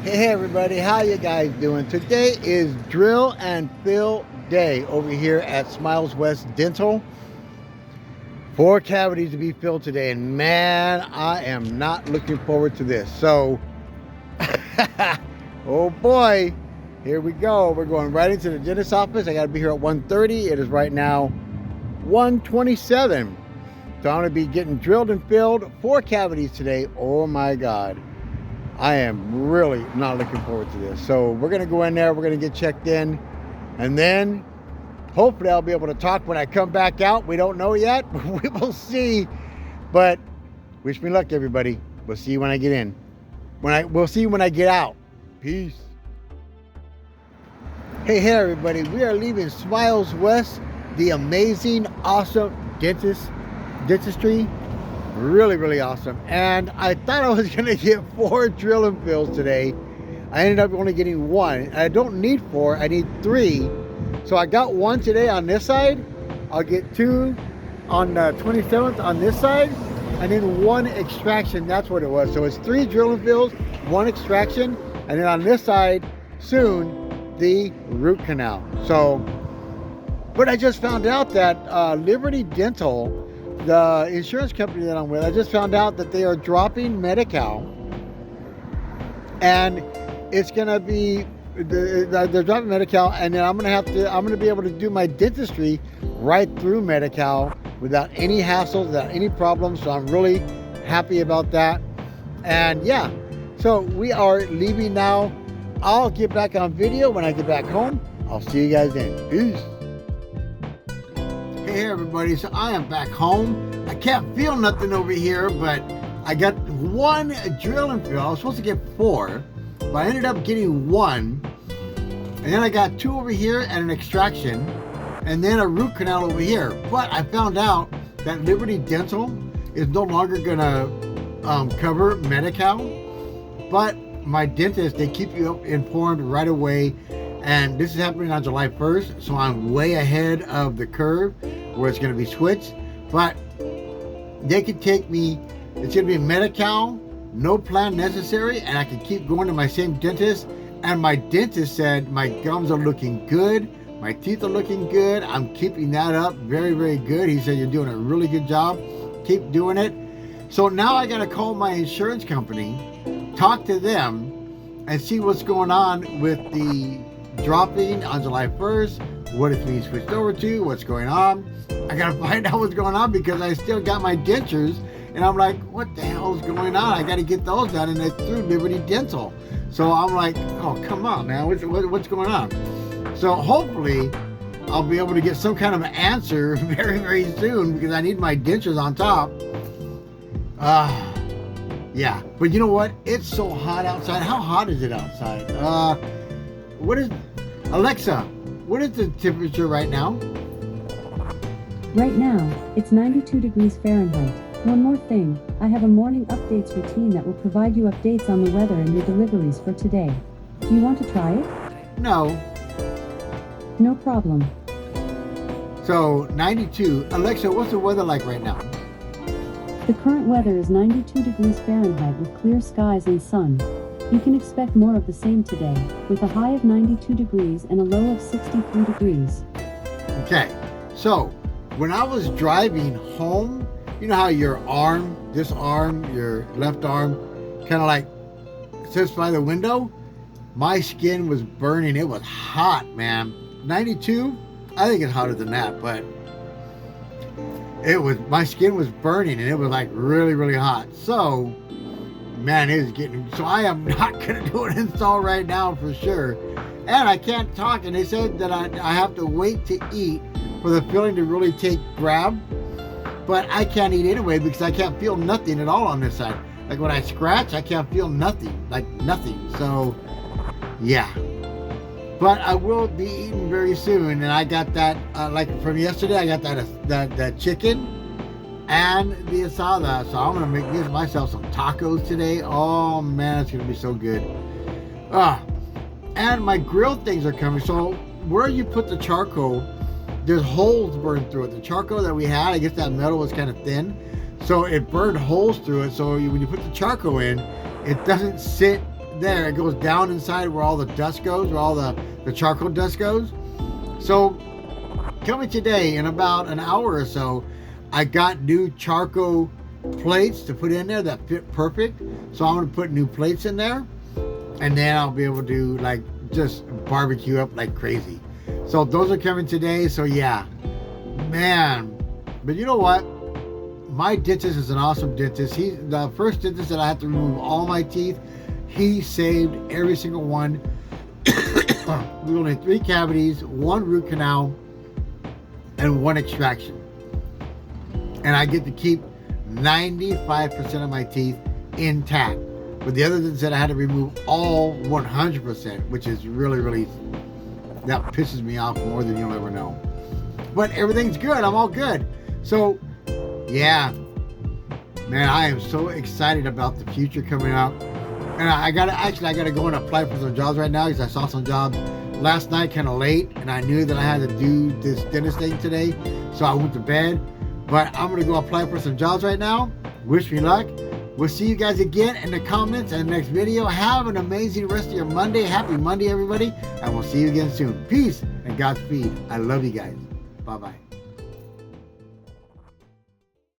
Hey everybody, how you guys doing? Today is drill and fill day over here at Smiles West Dental. 4 cavities to be filled today, and man, I am not looking forward to this. So, oh boy, here we go. We're going right into the dentist's office. I gotta be here at 1:30. It is right now 1:27. So I'm gonna be getting drilled and filled 4 cavities today. Oh my God. I am really not looking forward to this. So we're gonna go in there, we're gonna get checked in, and then hopefully I'll be able to talk when I come back out. We don't know yet, we will see. But wish me luck, everybody. We'll see you when I get in. We'll see you when I get out. Peace. Hey everybody, we are leaving Smiles West, the amazing, awesome dentistry. Really awesome. And I thought I was gonna get 4 drill and fills today. I ended up only getting 1. I don't need 4, I need 3. So I got 1 today on this side. I'll get 2 on the 27th on this side, and then 1 extraction. That's what it was. So it's 3 drill and fills, 1 extraction, and then on this side soon the root canal. So, but I just found out that Liberty Dental, the insurance company that I'm with, I just found out that they are dropping Medi-Cal, and it's gonna be they're dropping Medi-Cal, and then I'm gonna be able to do my dentistry right through Medi-Cal without any hassles, without any problems. So I'm really happy about that. And yeah, so we are leaving now. I'll get back on video when I get back home. I'll see you guys then. Peace. Hey everybody, so I am back home. I can't feel nothing over here, but I got 1 drill and fill. I was supposed to get 4, but I ended up getting 1. And then I got 2 over here and an extraction, and then a root canal over here. But I found out that Liberty Dental is no longer gonna cover Medi-Cal, but my dentist, they keep you informed right away. And this is happening on July 1st, so I'm way ahead of the curve where it's going to be switched. But they could take me, it's going to be Medi-Cal, no plan necessary, and I can keep going to my same dentist. And my dentist said my gums are looking good, my teeth are looking good, I'm keeping that up very good. He said, you're doing a really good job, keep doing it. So now I got to call my insurance company, talk to them, and see what's going on with the dropping on July 1st, what it's being switched over to, what's going on. I gotta find out what's going on because I still got my dentures, and I'm like, what the hell is going on? I gotta get those done, and it's through Liberty Dental. So I'm like, oh, come on, man, what's going on? So hopefully I'll be able to get some kind of an answer very soon, because I need my dentures on top. Yeah, but you know what? It's so hot outside. How hot is it outside? Alexa, what is the temperature right now? Right now, it's 92 degrees Fahrenheit. One more thing, I have a morning updates routine that will provide you updates on the weather and your deliveries for today. Do you want to try it? No. No problem. So, 92. Alexa, what's the weather like right now? The current weather is 92 degrees Fahrenheit with clear skies and sun. You can expect more of the same today, with a high of 92 degrees and a low of 63 degrees. Okay, so when I was driving home, you know how your arm, this arm, your left arm, kind of like sits by the window? My skin was burning. It was hot, man. 92? I think it's hotter than that, but my skin was burning, and it was like really hot. So, man, it is getting, so I am not going to do an install right now for sure. And I can't talk, and they said that I have to wait to eat for the filling to really take grab. But I can't eat anyway because I can't feel nothing at all on this side. Like when I scratch, I can't feel nothing, like nothing. So, yeah. But I will be eating very soon, and I got that, like from yesterday, I got that chicken and the asada. So I'm gonna make myself some tacos today. Oh man, it's gonna be so good. And my grill things are coming. So where you put the charcoal, there's holes burned through it. The charcoal that we had, I guess that metal was kind of thin, so it burned holes through it. So when you put the charcoal in, it doesn't sit there. It goes down inside where all the dust goes, where all the charcoal dust goes. So coming today, in about an hour or so, I got new charcoal plates to put in there that fit perfect. So I'm going to put new plates in there, and then I'll be able to like just barbecue up like crazy. So those are coming today. So yeah, man. But you know what? My dentist is an awesome dentist. He's the first dentist that I had to remove all my teeth. He saved every single one. We only had 3 cavities, 1 root canal, and 1 extraction. And I get to keep 95% of my teeth intact. But the other dentist said I had to remove all 100%, which is really, really, that pisses me off more than you'll ever know. But everything's good. I'm all good. So, yeah, man, I am so excited about the future coming up. And I gotta go and apply for some jobs right now because I saw some jobs last night kind of late, and I knew that I had to do this dentist thing today, so I went to bed. But I'm gonna go apply for some jobs right now. Wish me luck. We'll see you guys again in the comments in the next video. Have an amazing rest of your Monday. Happy Monday, everybody, and we'll see you again soon. Peace and Godspeed. I love you guys. Bye-bye.